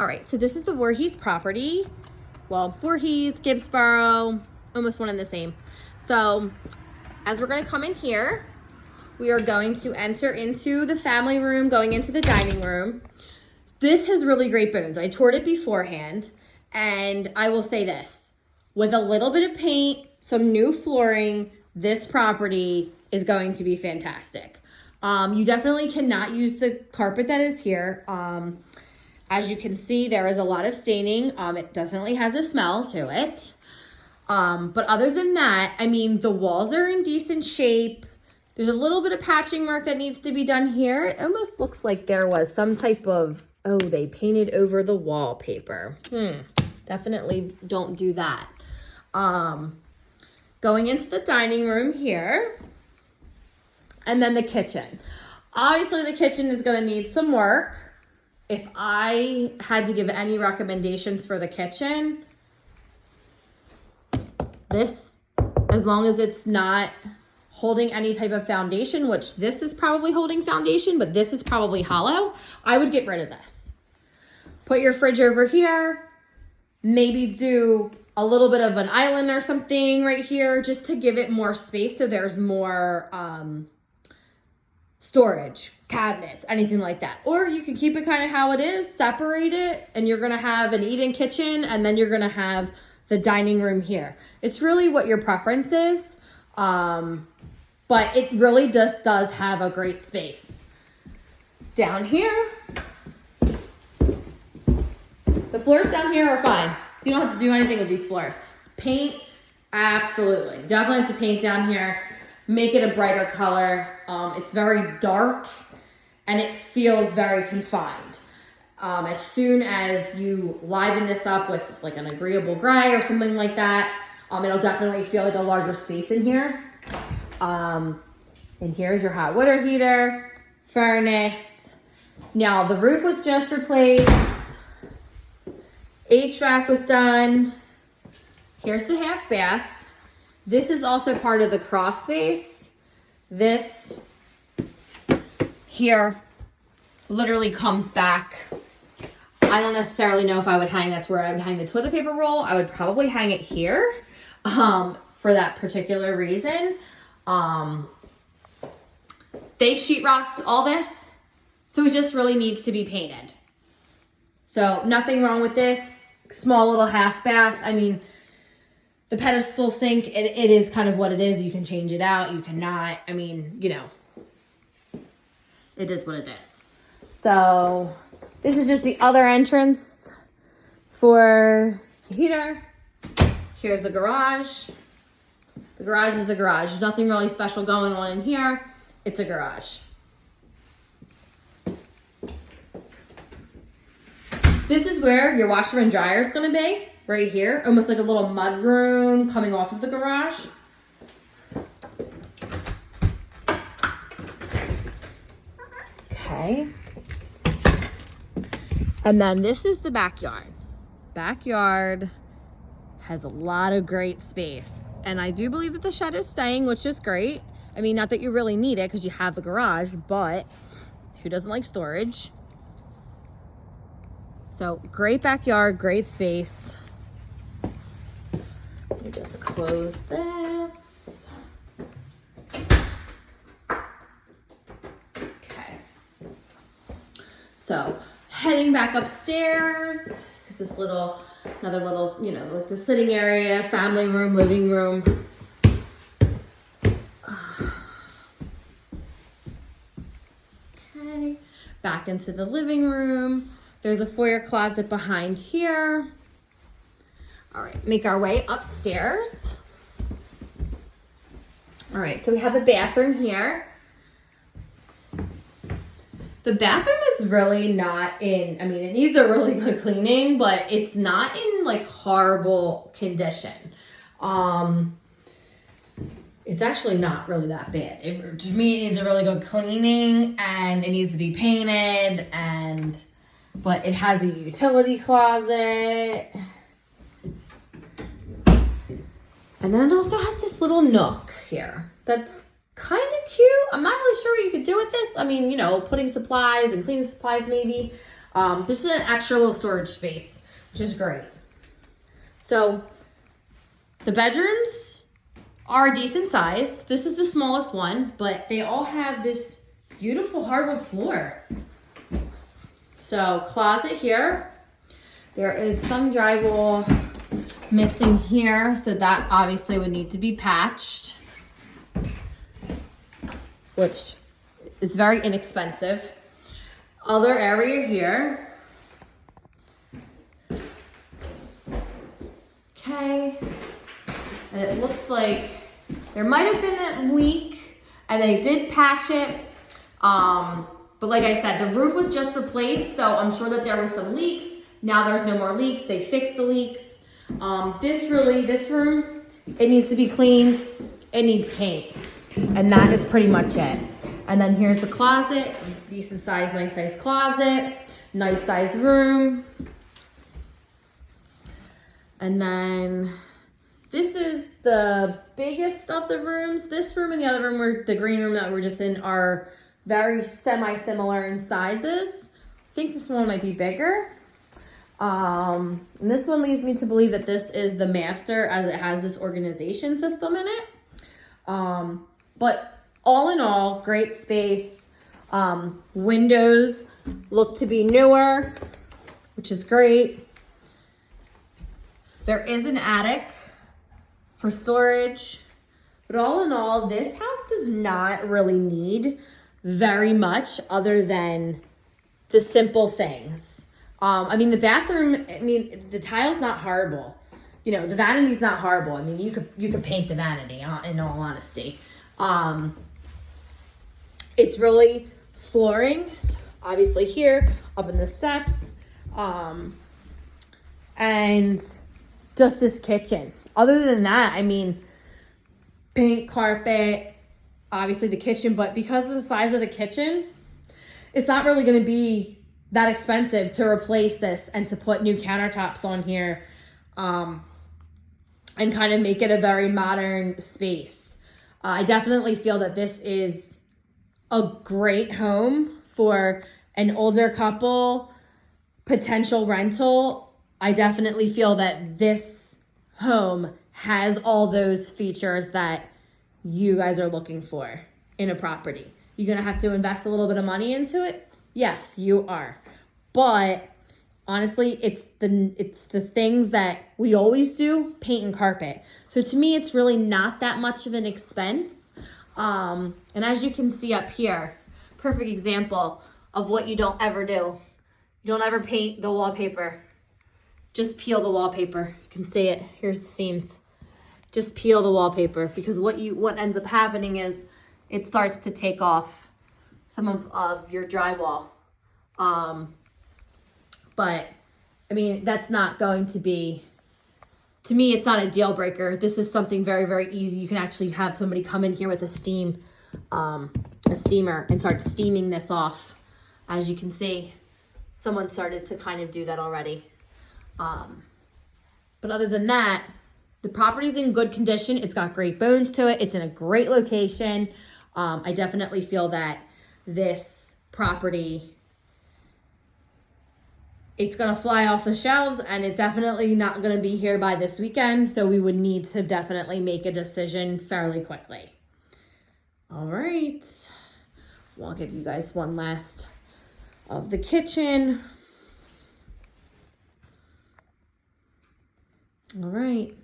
All right, so this is the Voorhees property. Well, Voorhees, Gibbsboro, almost one and the same. So as we're gonna come in here, we are going to enter into the family room, going into the dining room. This has really great bones. I toured it beforehand, and I will say this, with a little bit of paint, some new flooring, this property is going to be fantastic. You definitely cannot use the carpet that is here. As you can see, there is a lot of staining. It definitely has a smell to it. But other than that, I mean, the walls are in decent shape. There's a little bit of patching work that needs to be done here. It almost looks like there was some type of, oh, they painted over the wallpaper. Definitely don't do that. Going into the dining room here, and then the kitchen. Obviously, the kitchen is gonna need some work. If I had to give any recommendations for the kitchen, this, as long as it's not holding any type of foundation, which this is probably holding foundation, but this is probably hollow, I would get rid of this. Put your fridge over here, maybe do a little bit of an island or something right here just to give it more space so there's more storage, cabinets, anything like that. Or you can keep it kind of how it is, separate it, and you're gonna have an eat-in kitchen, and then you're gonna have the dining room here. It's really what your preference is, but it really just does have a great space. Down here, the floors down here are fine. You don't have to do anything with these floors. Paint, absolutely. Definitely have to paint down here. Make it a brighter color. It's very dark and it feels very confined. As soon as you liven this up with like an agreeable gray or something like that, it'll definitely feel like a larger space in here. And here's your hot water heater, furnace. Now the roof was just replaced. HVAC was done. Here's the half bath. This is also part of the cross space. This here literally comes back. I don't necessarily know if I would hang, that's where I would hang the toilet paper roll. I would probably hang it here for that particular reason. They sheetrocked all this, so it just really needs to be painted. So nothing wrong with this. Small little half bath. I mean, the pedestal sink, it is kind of what it is. You can change it out. You cannot. I mean, you know, it is what it is. So this is just the other entrance for the heater. Here's the garage. The garage is the garage. There's nothing really special going on in here. It's a garage. This is where your washer and dryer is going to be. Right here, almost like a little mud room coming off of the garage. Okay. And then this is the backyard. Backyard has a lot of great space. And I do believe that the shed is staying, which is great. I mean, not that you really need it because you have the garage, but who doesn't like storage? So great backyard, great space. Let me just close this. Okay. So heading back upstairs, there's this little, another little, you know, like the sitting area, family room, living room. Okay. Back into the living room. There's a foyer closet behind here. All right, make our way upstairs. All right, so we have the bathroom here. The bathroom is really not in, I mean, it needs a really good cleaning, but it's not in like horrible condition. It's actually not really that bad. To me, it needs a really good cleaning and it needs to be painted, but it has a utility closet. And then it also has this little nook here that's kind of cute. I'm not really sure what you could do with this. I mean, you know, putting supplies and cleaning supplies maybe. This is an extra little storage space, which is great. So the bedrooms are a decent size. This is the smallest one, but they all have this beautiful hardwood floor. So closet here. There is some drywall missing here, so that obviously would need to be patched, which is very inexpensive. Other area here. Okay. And it looks like there might have been a leak and they did patch it. But like I said, the roof was just replaced, so I'm sure that there was some leaks. Now there's no more leaks. They fixed the leaks. This room, it needs to be cleaned. It needs paint. And that is pretty much it. And then here's the closet. Decent size, nice size closet. Nice size room. And then this is the biggest of the rooms. This room and the other room, the green room that we're just in, are very semi-similar in sizes. I think this one might be bigger. And this one leads me to believe that this is the master, as it has this organization system in it. But all in all, great space. Windows look to be newer, which is great. There is an attic for storage. But all in all, this house does not really need very much other than the simple things. I mean, the bathroom, I mean, the tile's not horrible. You know, the vanity's not horrible. I mean, you could paint the vanity, in all honesty. It's really flooring, obviously here, up in the steps, and just this kitchen. Other than that, I mean, paint, carpet, obviously the kitchen, but because of the size of the kitchen, it's not really going to be that expensive to replace this and to put new countertops on here, and kind of make it a very modern space. I definitely feel that this is a great home for an older couple, potential rental. I definitely feel that this home has all those features that you guys are looking for in a property. You're going to have to invest a little bit of money into it. Yes, you are. But honestly, it's the things that we always do, paint and carpet. So to me, it's really not that much of an expense. And as you can see up here, perfect example of what you don't ever do. You don't ever paint the wallpaper. Just peel the wallpaper. You can see it. Here's the seams. Just peel the wallpaper, because what ends up happening is it starts to take off some of your drywall. But I mean, that's not going to be, to me, it's not a deal breaker. This is something very, very easy. You can actually have somebody come in here with a steamer and start steaming this off. As you can see, someone started to kind of do that already. But other than that, the property's in good condition. It's got great bones to it. It's in a great location. I definitely feel that this property, it's going to fly off the shelves, and it's definitely not going to be here by this weekend. So we would need to definitely make a decision fairly quickly. All right. Well, I'll give you guys one last of the kitchen. All right.